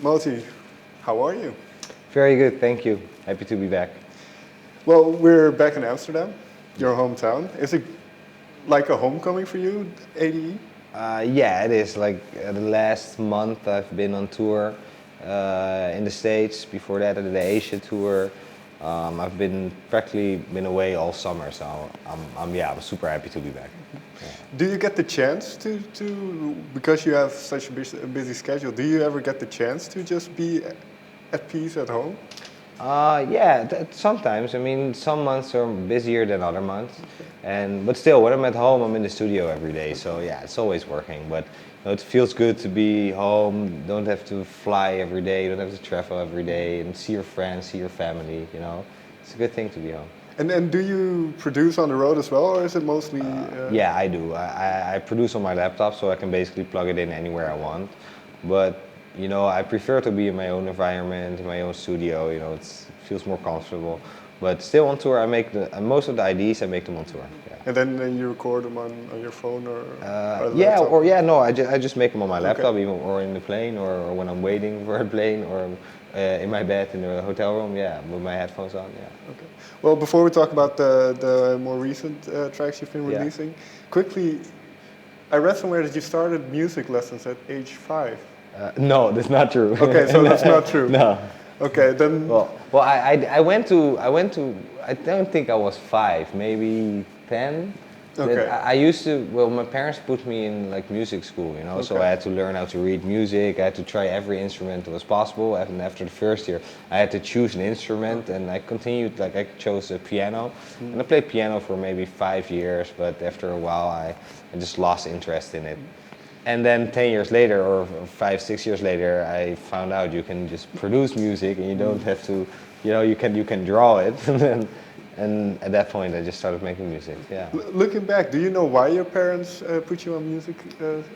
MOTi, how are you? Very good, thank you. Happy to be back. Well, we're back in Amsterdam, your hometown. Is it like a homecoming for you, ADE? Yeah, it is. The last month I've been on tour in the States. Before that, I did the Asia tour. I've been practically been away all summer, so I'm super happy to be back. Yeah. Do you get the chance to because you have such a busy schedule, do you ever get the chance to just be at peace at home? Yeah, sometimes. I mean, some months are busier than other months, but still, when I'm at home, I'm in the studio every day. So yeah, it's always working. But it feels good to be home. Don't have to fly every day. Don't have to travel every day and see your friends, see your family. It's a good thing to be home. And do you produce on the road as well, or is it mostly? Yeah, I do. I produce on my laptop, so I can basically plug it in anywhere I want. But I prefer to be in my own environment, in my own studio. It feels more comfortable. But still on tour, I make most of the IDs. I make them on tour. Yeah. And then you record them on your phone or yeah, laptop? no, I just make them on my laptop, even or in the plane, or when I'm waiting for a plane, or in my bed in the hotel room. Yeah, with my headphones on. Yeah. Okay. Well, before we talk about the more recent tracks you've been releasing, quickly, I read somewhere that you started music lessons at age 5. No, that's not true. Okay, so that's not true. No. Okay, then. Well, I went to. I don't think I was 5, maybe 10. Okay. I used to. Well, my parents put me in music school, Okay. So I had to learn how to read music. I had to try every instrument that was possible. And after the first year, I had to choose an instrument, and I continued. I chose a piano, and I played piano for maybe 5 years. But after a while, I just lost interest in it. And then 10 years later, or 5, 6 years later, I found out you can just produce music, and you don't have to, you can draw it. And at that point, I just started making music. Yeah. Looking back, do you know why your parents put you on music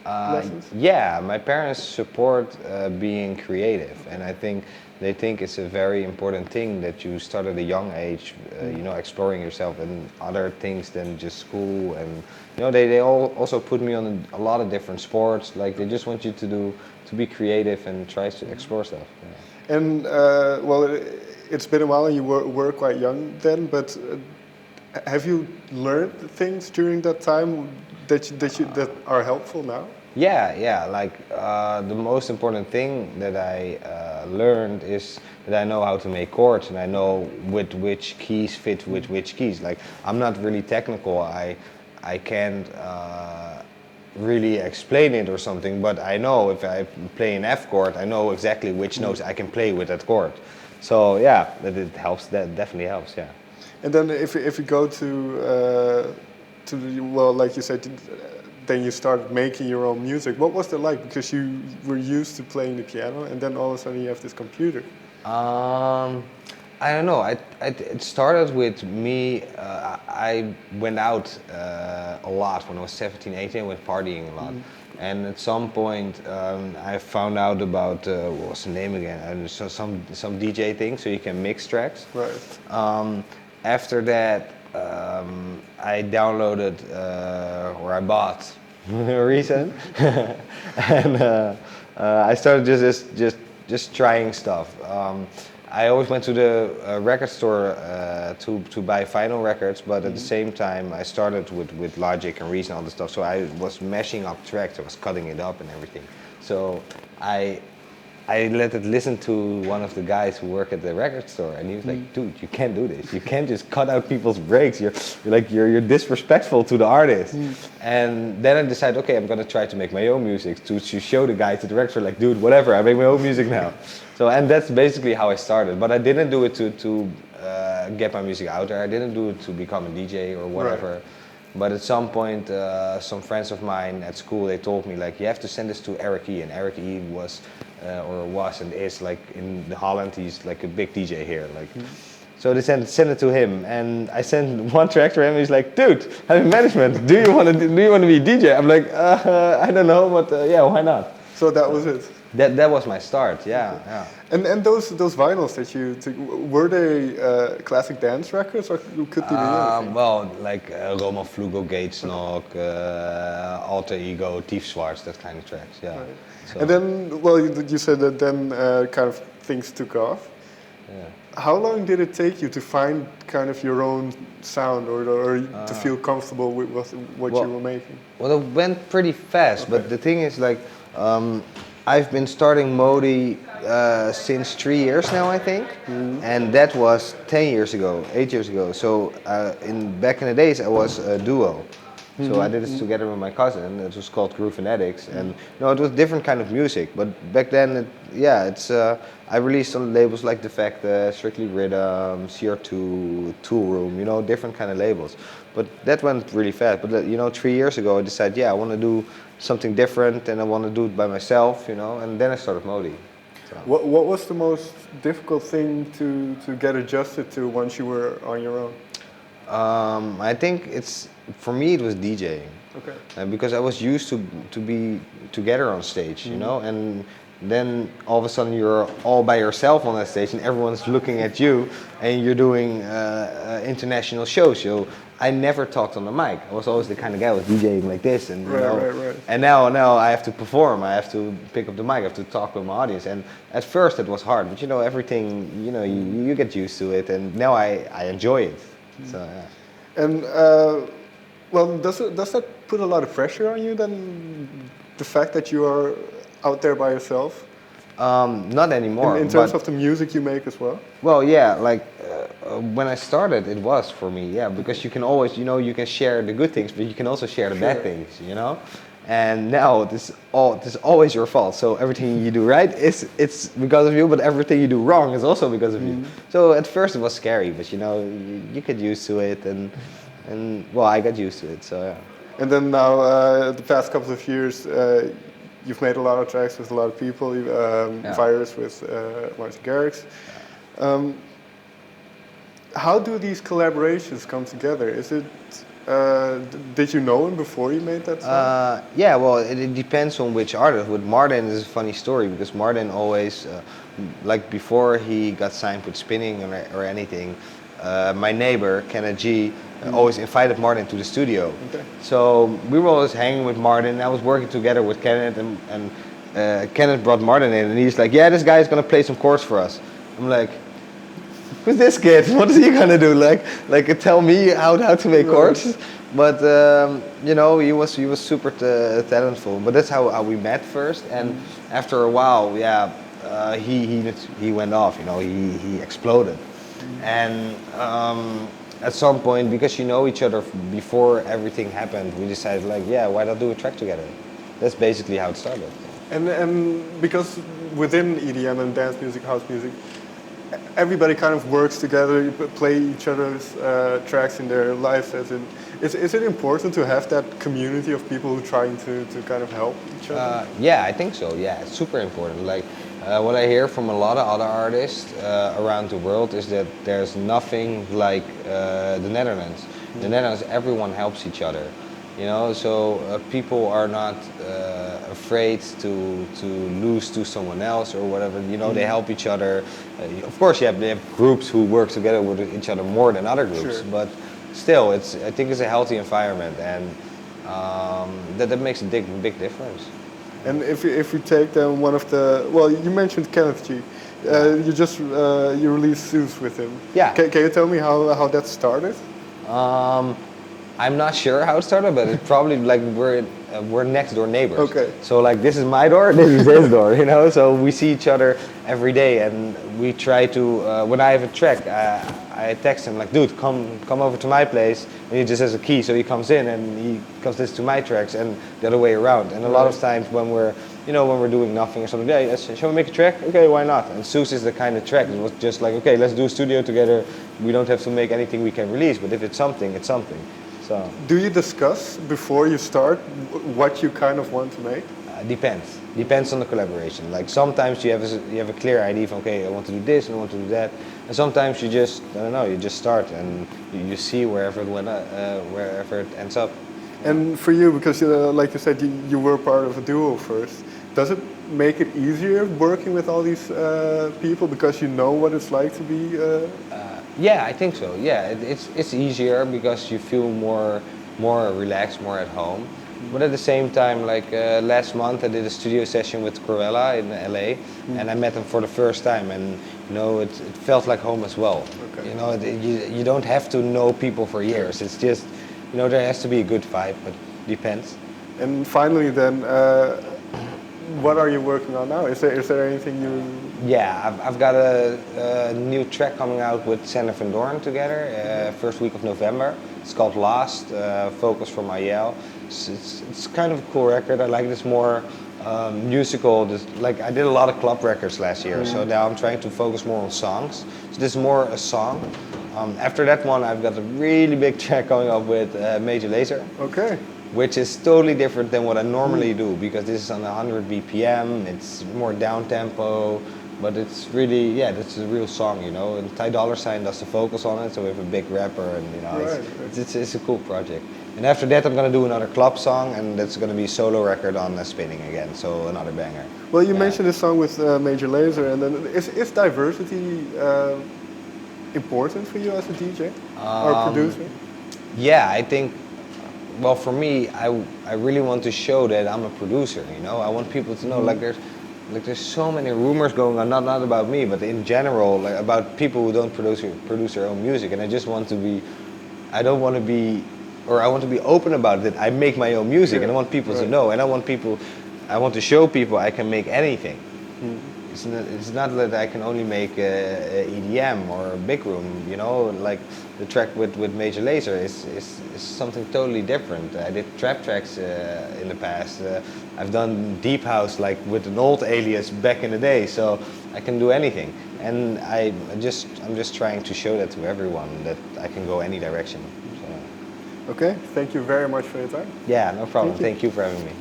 lessons? Yeah, my parents support being creative, and I think they think it's a very important thing that you start at a young age, exploring yourself and other things than just school. And they all also put me on a lot of different sports. They just want you to be creative and try to explore stuff. Yeah. And well, it's been a while, and you were quite young then. But have you learned things during that time that are helpful now? Yeah. The most important thing that I learned is that I know how to make chords, and I know which keys fit with which keys. I'm not really technical. I can't really explain it or something, but I know if I play an F chord, I know exactly which notes I can play with that chord. So yeah, that it helps. That definitely helps. Yeah. And then if you go to well, like you said, then you started making your own music. What was that like? Because you were used to playing the piano, and then all of a sudden you have this computer. I don't know. It started with me. I went out a lot when I was 17, 18. I went partying a lot. And at some point, I found out about what was the name again? Some DJ thing, so you can mix tracks. Right. After that, I downloaded or I bought Reason, and I started just trying stuff. I always went to the record store to buy vinyl records, but at the same time I started with Logic and Reason and all this stuff. So I was mashing up tracks, I was cutting it up and everything. So I let it listen to one of the guys who work at the record store, and he was like, "Dude, you can't do this. You can't just cut out people's breaks. You're disrespectful to the artist." And then I decided, okay, I'm gonna try to make my own music to show the guy to the record store, dude, whatever, I make my own music now. So, and that's basically how I started. But I didn't do it to get my music out there. I didn't do it to become a DJ or whatever. Right. But at some point, some friends of mine at school, they told me you have to send this to Eric E. And Eric E. was and is in Holland. He's a big DJ here. So they sent it to him, and I sent one track to him. And he's like, "Dude, I'm in management. Do you want to be a DJ?" I'm like, I don't know, but yeah, why not? So that was it. That was my start. Yeah, yeah. And those vinyls that you took, were they classic dance records, or could they be anything? Well, like Roma Flugo, Gatesnog, Alter Ego, Tief Schwarz, that kind of tracks. Yeah. Right. So, And then, well, you said that then kind of things took off. yeah. How long did it take you to find kind of your own sound, or to feel comfortable with what well, you were making? Well, it went pretty fast, but the thing is, like, I've been starting MOTi since 3 years now, I think, and that was 10 years ago, 8 years ago. So back in the days, I was a duo. So I did this together with my cousin. It was called Groovenatics, and it was different kind of music. But back then, I released on labels like Defecta, Strictly Rhythm, CR2, Tool Room, different kind of labels. But that went really fast. But 3 years ago, I decided, I want to do something different, and I want to do it by myself, and then I started MOTi. So. What was the most difficult thing to get adjusted to once you were on your own? I think for me it was DJing. Okay. Because I was used to be together on stage, and then all of a sudden you're all by yourself on that stage and everyone's looking at you, and you're doing international shows. So I never talked on the mic. I was always the kind of guy who was DJing like this, and right. And now I have to perform. I have to pick up the mic. I have to talk with my audience. And at first it was hard, but everything. You get used to it, and now I enjoy it. So yeah. And well, does that put a lot of pressure on you then? The fact that you are out there by yourself? Not anymore. In terms of the music you make as well? Well, yeah, like when I started, it was for me, because you can always, you can share the good things, but you can also share the bad things, And now this is always your fault. So everything you do right it's because of you, but everything you do wrong is also because of you. So at first it was scary, but you get used to it, and well, I got used to it. So yeah. And then now, the past couple of years, you've made a lot of tracks with a lot of people. Virus with Martin Garrix. How do these collaborations come together? Is it did you know him before you made that song? Yeah, well, it depends on which artist. With Martin, it's a funny story because Martin always, like before he got signed with Spinning or anything, my neighbor, Kenneth G, always invited Martin to the studio. Okay. So we were always hanging with Martin. I was working together with Kenneth, and Kenneth brought Martin in, and he's like, yeah, this guy is going to play some chords for us. I'm like, who's this kid? What is he gonna do? Like tell me how to make chords? But he was super talented. But that's how we met first, and after a while, he went off. He exploded, and at some point, because you know each other before everything happened, we decided why not do a track together? That's basically how it started. And because within EDM and dance music, house music, everybody kind of works together, you play each other's tracks in their lives. Is it important to have that community of people who are trying to kind of help each other? Yeah, I think so. Yeah, it's super important. What I hear from a lot of other artists around the world is that there's nothing like the Netherlands. The Netherlands, everyone helps each other. So people are not afraid to lose to someone else or whatever. They help each other. Of course, they have groups who work together with each other more than other groups, but still, I think it's a healthy environment, and that makes a big difference. And if we take then one of the, well, you mentioned Kenneth G. You released Zues with him. Yeah. Can you tell me how that started? I'm not sure how it started, but it probably we're next door neighbors. Okay. So this is my door, this is his door, So we see each other every day, and we try to. When I have a track, I text him dude, come over to my place, and he just has a key, so he comes in and he comes listen to my tracks, and the other way around. And a lot of times when we're doing nothing or something, shall we make a track? Okay, why not? And Zues is the kind of track that was just okay, let's do a studio together. We don't have to make anything we can release, but if it's something, it's something. So. Do you discuss before you start what you kind of want to make? Depends on the collaboration. Sometimes you have a clear idea of okay, I want to do this and I want to do that, and sometimes you just you just start and you see wherever it ends up. And for you, because like you said, you were part of a duo first. Does it make it easier working with all these people because you know what it's like to be? Yeah, I think so. Yeah, it's easier because you feel more relaxed, more at home. But at the same time, like last month, I did a studio session with Cruella in LA, and I met them for the first time, and it felt like home as well. Okay. You don't have to know people for years. It's just there has to be a good vibe, but depends. And finally, then, what are you working on now? Is there anything you? Yeah, I've got a new track coming out with Sander van Doorn together, first week of November. It's called Last, Focus from Ayel. It's kind of a cool record. I like this more musical. Like I did a lot of club records last year, so now I'm trying to focus more on songs. So this is more a song. After that one, I've got a really big track coming up with Major Lazer. Okay. Which is totally different than what I normally do, because this is on 100 BPM, it's more down tempo, but it's really, that's a real song, and Ty Dolla $ign does the vocals on it, so we have a big rapper, and it's a cool project. And after that I'm going to do another club song, and that's going to be a solo record on Spinning again, so another banger. Well, you mentioned this song with Major Lazer, and then is diversity important for you as a DJ or producer? Yeah, I think. Well, for me, I really want to show that I'm a producer. I want people to know there's so many rumors going on, not about me, but in general, like about people who don't produce their own music. And I just want to be, I want to be open about it. That I make my own music, and I want people to know, and I want to show people I can make anything. It's not that I can only make EDM or a big room, like the track with Major Lazer is something totally different. I did trap tracks in the past. I've done deep house like with an old alias back in the day, so I can do anything. And I'm just trying to show that to everyone, that I can go any direction. So. Okay, thank you very much for your time. Yeah, no problem. Thank you for having me.